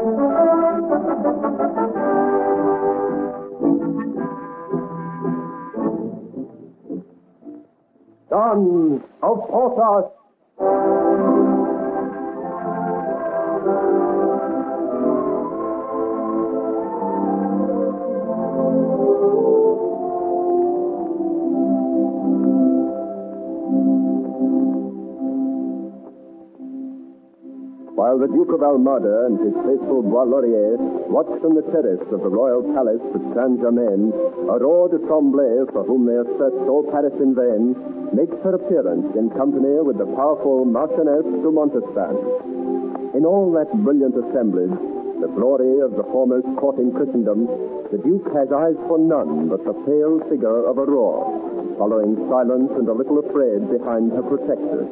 Sons of Porthos! While the Duke of Almada and his faithful Bois Laurier watched from the terrace of the royal palace at Saint-Germain, Aurore de Tremblay, for whom they have searched all Paris in vain, makes her appearance in company with the powerful Marchioness de Montespan. In all that brilliant assemblage, the glory of the foremost court in Christendom, the Duke has eyes for none but the pale figure of Aurore, following silent and a little afraid behind her protectors.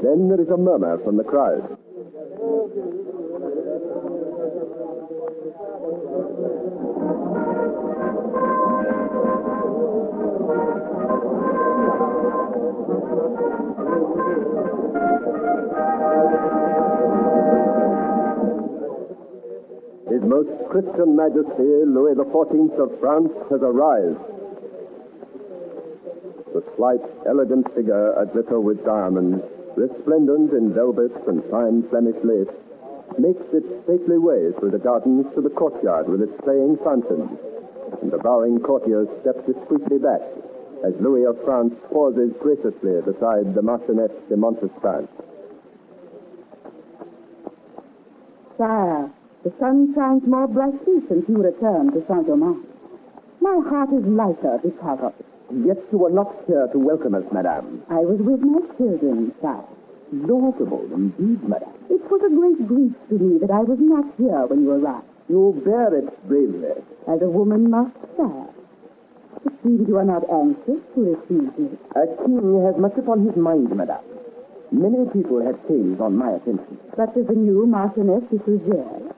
Then there is a murmur from the crowd. His Most Christian Majesty, Louis XIV of France, has arrived. The slight, elegant figure aglitter with diamonds, resplendent in velvet and fine Flemish lace, makes its stately way through the gardens to the courtyard with its playing fountains, and the bowing courtiers step discreetly back as Louis of France pauses graciously beside the Marchioness de Montespan. Sire, the sun shines more brightly since you returned to Saint-Germain. My heart is lighter because of it. Yet you were not here to welcome us, madame. I was with my children, sire. Laudable indeed, madame. It was a great grief to me that I was not here when you arrived. You bear it bravely. As a woman must, sire. It seems you are not anxious to receive me. A king has much upon his mind, madame. Many people have claims on my attention. Such as the new Marchioness de Fougères.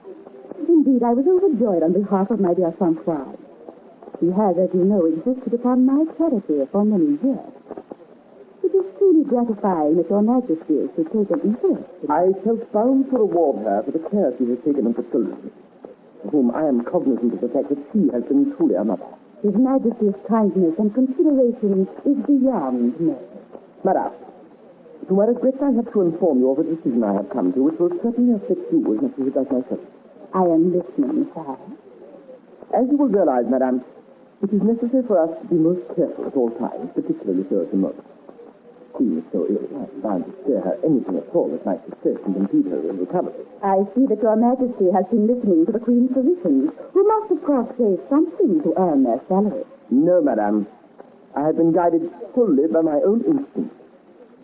Indeed, I was overjoyed on behalf of my dear Francois. He has, as you know, insisted upon my charity for many years. It is truly gratifying that your Majesty should take an interest in I felt bound to reward her for the care she has taken of the children, to whom I am cognizant of the fact that she has been truly a mother. His Majesty's kindness and consideration is beyond measure. Madame, to my regret I have to inform you of a decision I have come to, which will certainly affect you as much as it does myself. I am listening, sire. As you will realize, madame, it is necessary for us to be most careful at all times, particularly so at the moment. Queen is so ill, I am bound to spare her anything at all that might distress and impede her in recovery. I see that your Majesty has been listening to the Queen's physicians, who must, of course, say something to earn their salary. No, madame. I have been guided fully by my own instincts,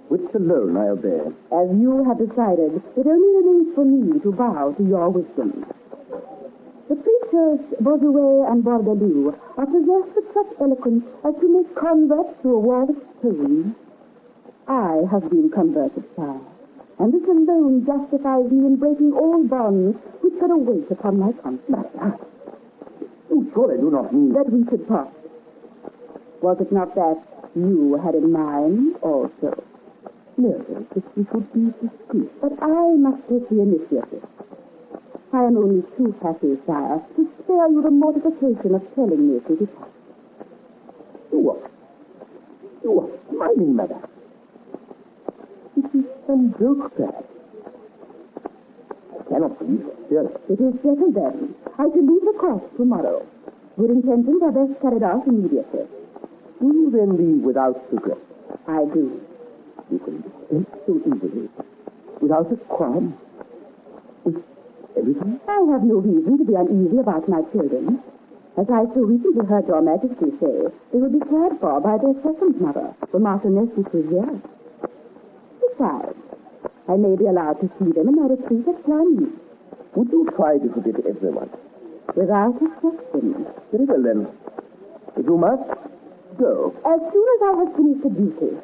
which alone I obey. As you have decided, it only remains for me to bow to your wisdom. The preachers Bossuet and Bordelou are possessed with such eloquence as to make converts to a wall of stone. I have been converted, sire, and this alone justifies me in breaking all bonds which had a weight upon my conscience. You surely do not mean that we should part. Was it not that you had in mind also? No, that we should be discreet. But I must take the initiative. I am only too happy, sire, to spare you the mortification of telling me to depart. You are smiling, madame. It is some joke, perhaps. I cannot believe it, really. It is settled, then. I shall leave the court tomorrow. Good intentions are best carried out immediately. Do you then leave without regret? I do. You can dispense so easily, without a crime, with everything? I have no reason to be uneasy about my children. As I so recently heard your Majesty say, they will be cared for by their second mother, the Marchioness de Fougères. Besides, I may be allowed to see them in their retreat at Clammy. Would you try to forget everyone? Without exception. Very well, then. If you must, go. As soon as I have finished the duty,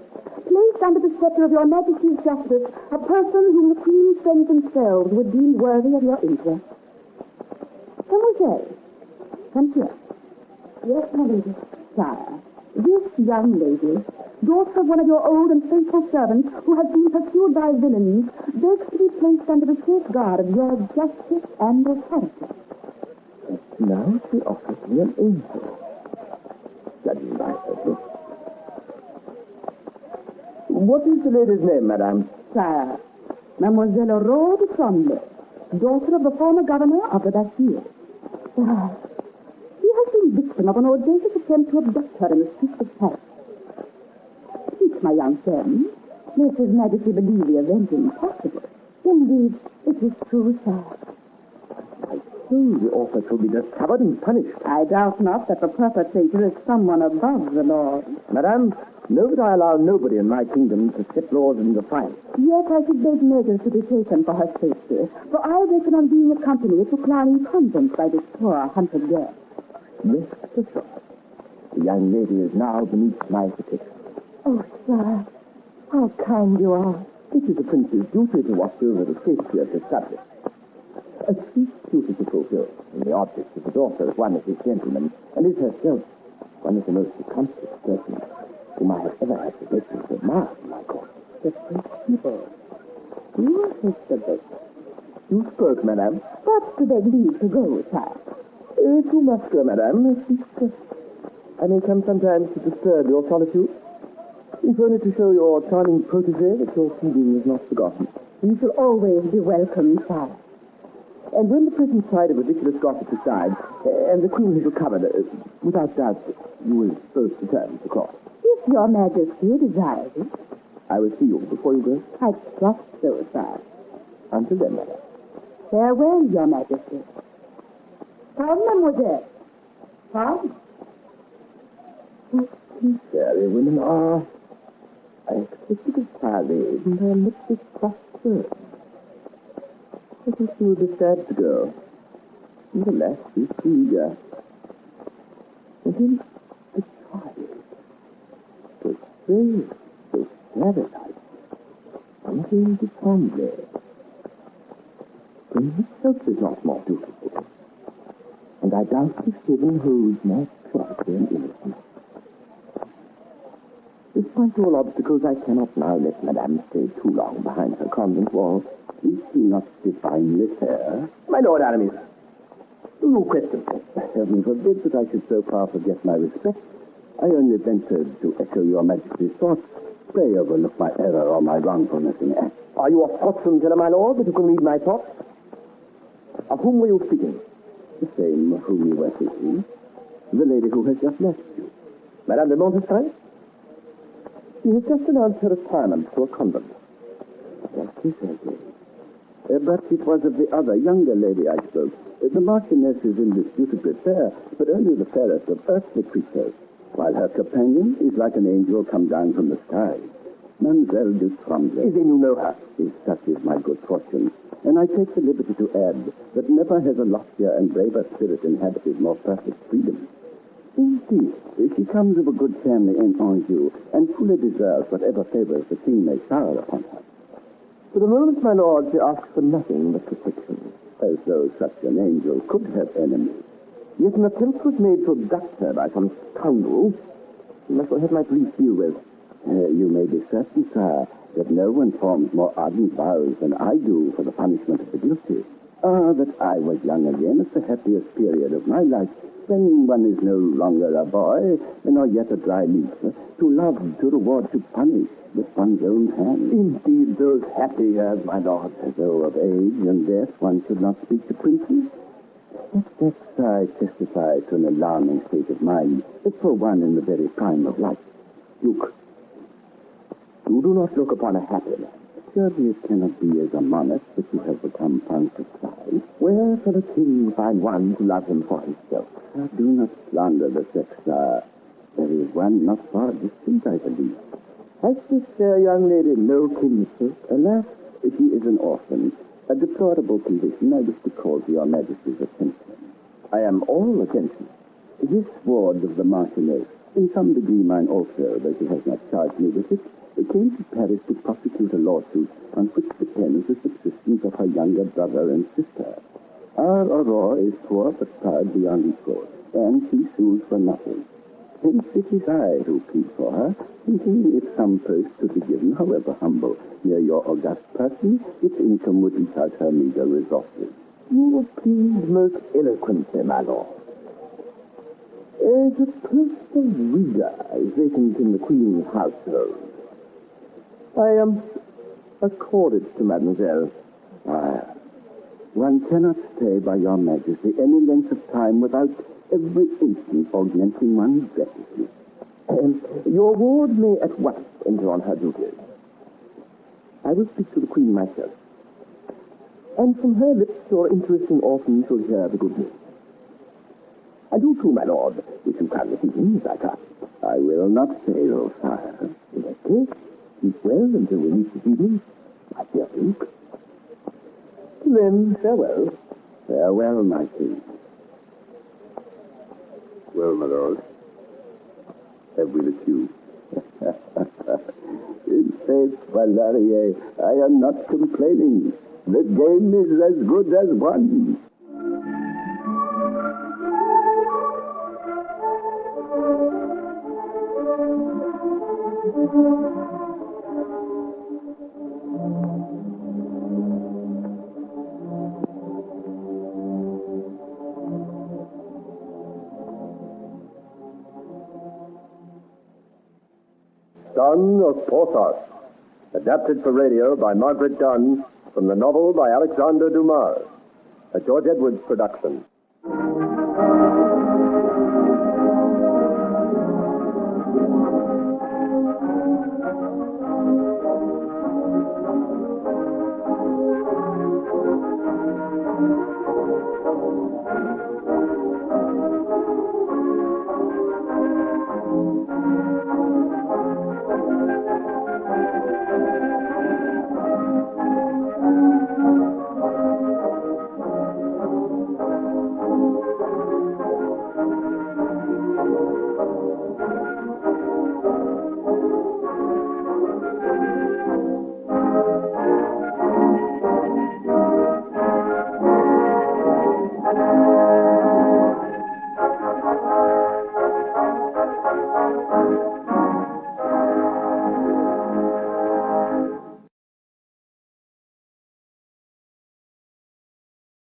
placed under the scepter of your Majesty's justice a person whom the Queen's friends themselves would deem worthy of your interest. Mademoiselle, come here. Yes, my lady. Sire, This young lady, daughter of one of your old and faithful servants who has been pursued by villains, begs to be placed under the safeguard of your justice and authority. Now she offers me an angel. Judging by her look. What is the lady's name, madame? Sire, Mademoiselle Aurore de Tremblay, daughter of the former governor of the Bastille. She has been victim of an audacious attempt to abduct her in the streets of Paris. Speak, my young friend. Let His Majesty believe the event impossible. Indeed, it is true, sir. I suppose the author shall be discovered and punished. I doubt not that the perpetrator is someone above the law. Madame, know that I allow nobody in my kingdom to set laws in defiance. Yet I should beg measures to be taken for her safety, for I reckon on being accompanied to Clarny Convent by this poor hunted girl. Rest assured, the young lady is now beneath my protection. Oh, sir, how kind you are. It is a prince's duty to watch over the safety of his subjects. A chief duty to fulfill, and the object of the daughter of one of his gentlemen, and is herself one of the most accomplished persons whom I have ever had the blessing to admire in my court. The French people. You is the best. You spoke, madame. But to beg leave to go, sir. To Moscow, madame. I may come sometimes to disturb your solitude. If only to show your charming protégé that your feeling is not forgotten. You shall always be welcome, sir. And when the present tide of ridiculous gossip aside, and the Queen has recovered, without doubt, you will both return to court. If your Majesty desires it. I will see you before you go. I trust so, sir. Until then, madame. Farewell, your Majesty. Come, mademoiselle. Come. These fairy women are... I expected a salary, and I am not distrustful. I think she will be sad to go. Nevertheless, she's eager. And then the child. So strange, so sterilized. Something to Tremblay. When himself is not more dutiful. And I doubt if heaven holds more trust than innocence. Despite all obstacles, I cannot now let Madame stay too long behind her convent wall. Is she not divinely fair? My Lord Aramis, do you question me? Heaven forbid that I should so far forget my respect. I only ventured to echo your Majesty's thoughts. Pray overlook my error or my wrongfulness in act. Are you a fortune teller, my lord, that you can read my thoughts? Of whom were you speaking? The same of whom you were thinking. The lady who has just left you. Madame de Montespan? She has just announced her retirement to a convent. That is her game. But it was of the other, younger lady I spoke. The Marchioness is indisputably fair, but only the fairest of earthly creatures, while her companion is like an angel come down from the sky. Mademoiselle de Tremblay. Then you know her. Such is my good fortune. And I take the liberty to add that never has a loftier and braver spirit inhabited more perfect freedom. Indeed, she comes of a good family in Anjou, and fully deserves whatever favors the king may shower upon her. For the moment, my lord, she asks for nothing but protection, as though such an angel could have enemies. Yet an attempt was made to abduct her by some scoundrel. You must have my police deal with. You may be certain, sir, that no one forms more ardent vows than I do for the punishment of the guilty. That I was young again at the happiest period of my life, when one is no longer a boy, nor yet a dry leaf, to love, to reward, to punish with one's own hand. Indeed, those happy years, my lord, though of age and death, one should not speak to princes. But I testify to an alarming state of mind, for one in the very prime of life. Look, you do not look upon a happy man. Surely it cannot be as a monarch that you have become fond of pride. Where shall a king find one to love him for himself? Do not slander the sex, sir. There is one not far distant, I believe. Has this fair young lady no kinsfolk? Alas, she is an orphan. A deplorable condition I wish to call to your Majesty's attention. I am all attention. This ward of the Marchioness, in some degree mine also, though she has not charged me with it, came to Paris to prosecute a lawsuit on which depends the subsistence of her younger brother and sister. Our Aurore is poor but proud beyond equal, and she sues for nothing. Since it is I who plead for her, thinking if some post to be given, however humble, near your august person, its income would eat out her meager resources. You have pleaded most eloquently, my lord. As a post of reader is vacant in the Queen's household, I am accorded to mademoiselle. One cannot stay by your majesty any length of time without every instant augmenting one's gratitude. Your ward may at once enter on her duties. I will speak to the Queen myself. And from her lips your interesting orphan shall hear the good news. And you too, my lord, if you can this evening, as I trust. I will not fail, sire. In that case, keep well until we meet this evening, my dear Duke. Then, farewell. Farewell, my king. Well, my lord, have we the cue? In faith, Valerie, I am not complaining. The game is as good as won. Son of Porthos, adapted for radio by Margaret Dunn from the novel by Alexander Dumas, a George Edwards production.